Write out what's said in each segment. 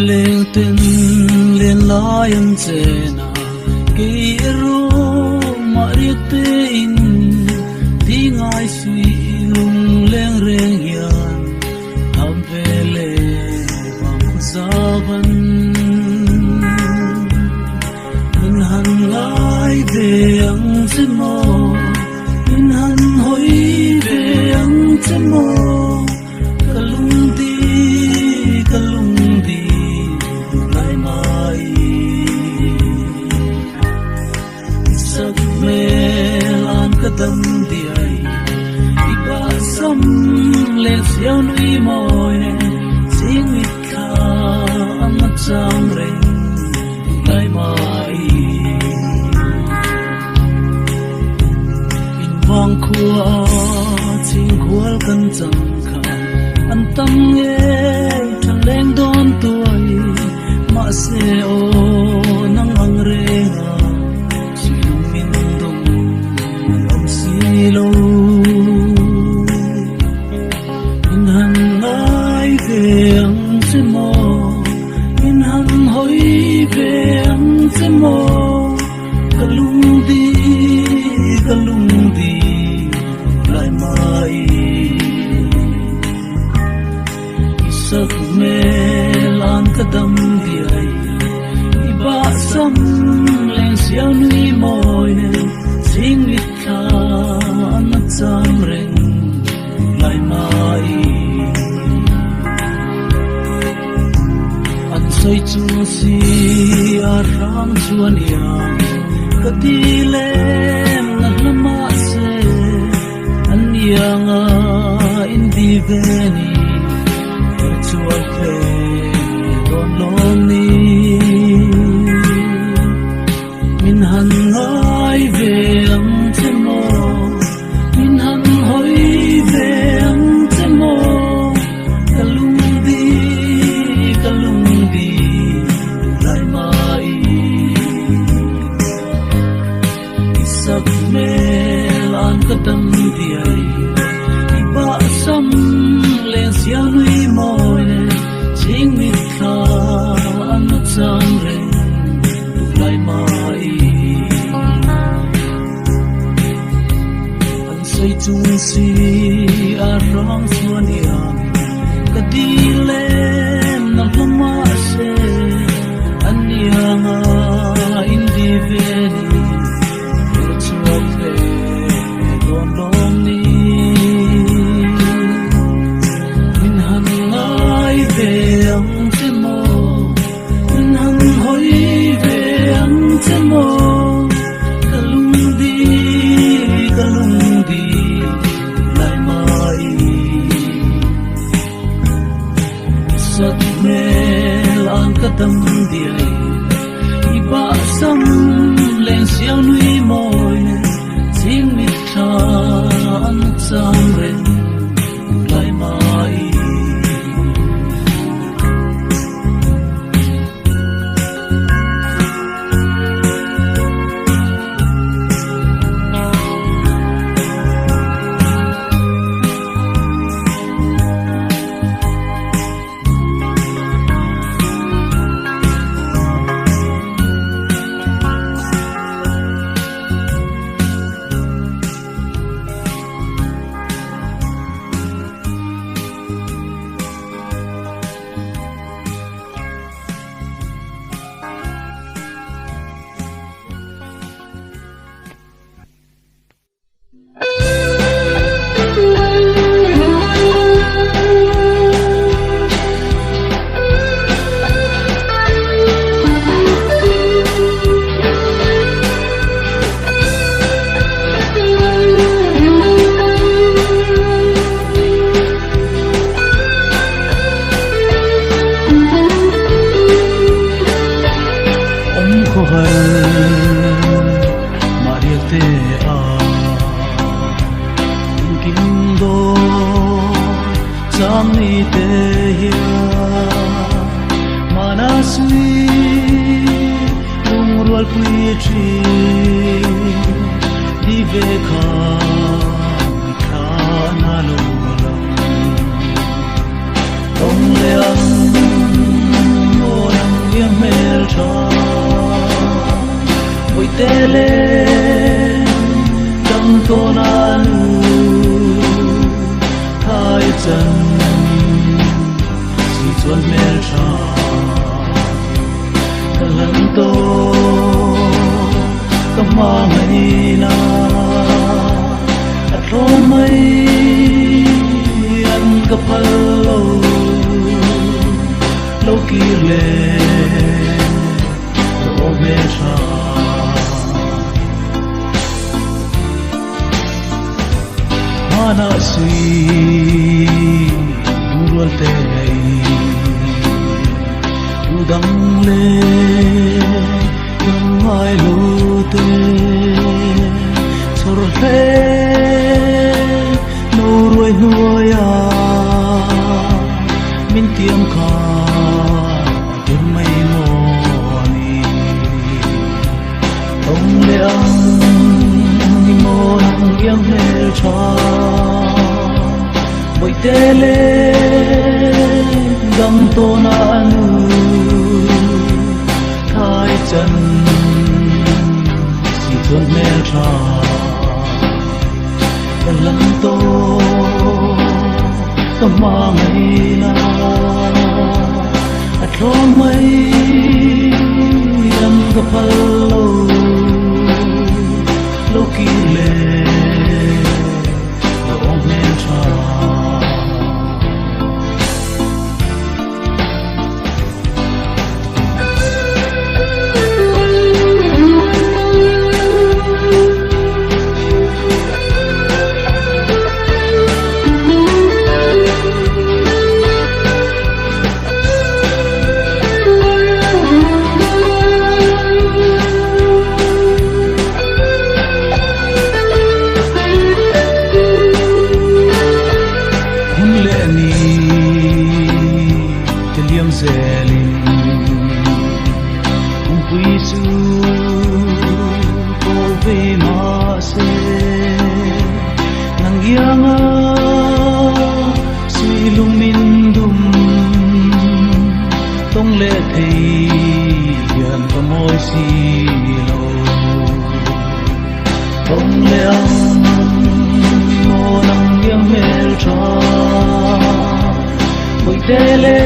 leng ten len lion chena ke ro mariate in dingai sui lung leng reng yan ambele bang zaban min han ngai ve ang chemo min han hoi ve ang chemo kalung di lai mai sak melan kadam di ai iba sam le siao nui moi sing mit kha ang chang reng lai mai in wang khua ching khual kan chang kha an tam nge than leng don tuai ma se o nang ang renga silung min dong am silo in han ngai ve ang chemo in han hoi ve ang chemo kalung di lai mai sak melan kadam di ai iba sam leng siao nui moi ne sing mit kha na cham reng lai mai an soi chu si a ram chuan yang kati lem na lama se an yang a in di veni chuan pe don lom ni min han ngai ve ang chemo min han hoi ve ang chemo kalung di lai mai isak melan kadam di ai iba sam len siao nui moi ne sing mit kha an chang reng lai mai an sei chung si a rong chuan yang ka di lem na lama se an yang a in di veni chuak pe don lom ni min han ngai ve ang chemo min han hoi ve ang chemo kalung di lai mai sak melan kadam di ai iba sam leng siao nui moi sing mit kha an chang reng lai mai tele trong tô na nu hai chân chỉ chuan mel cha lần tô kama ngày na at lo mai an kapal lo kile lo mesha mana si durwal te udang le mai lo te sor le no ruai nuaya min tiam kha tin mai mo ni ong le ang ni mo nang yang me cha boy tele gam to na nu thai chân si chuan me cha lần tô kama ngày na at lo mai ang kapal lo kile lo me cha zelin kung puisu ko ve ma se nang yanga si lumindum tong le thei yan ka moi si lo tong le ang mo nang yang mel cha boy tele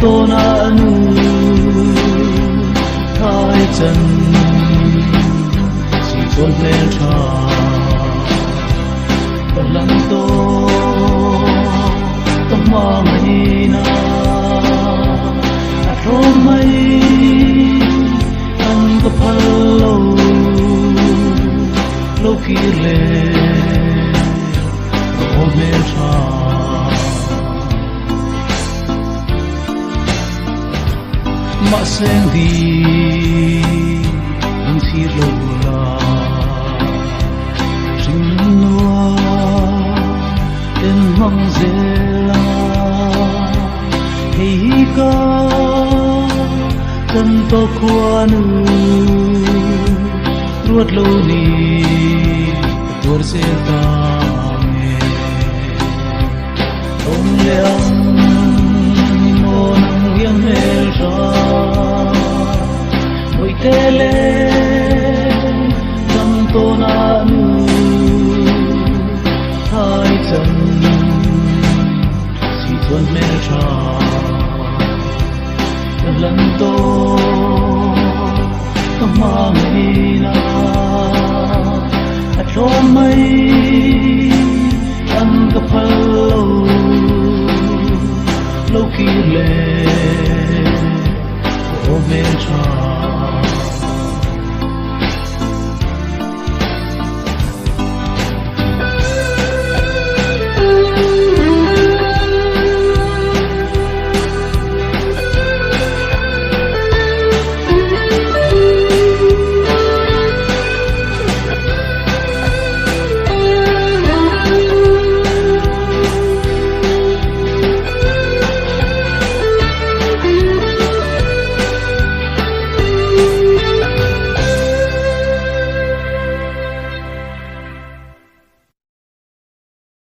tô na nu hai chân chỉ chuan mel cha lần tô kama ngày na at lo mai ang kapal lo kile lo mel cha ma sen di ang thir lo la ring noa ten mang zela hei ka kan to khwanu ruat lo ni tur se ta me ong leang mo nang yang mel cha boy tele gam to na nu hai chân si chuan mel cha lần tô kama ngày na at lo mai ang kapal lo kile lo mel cha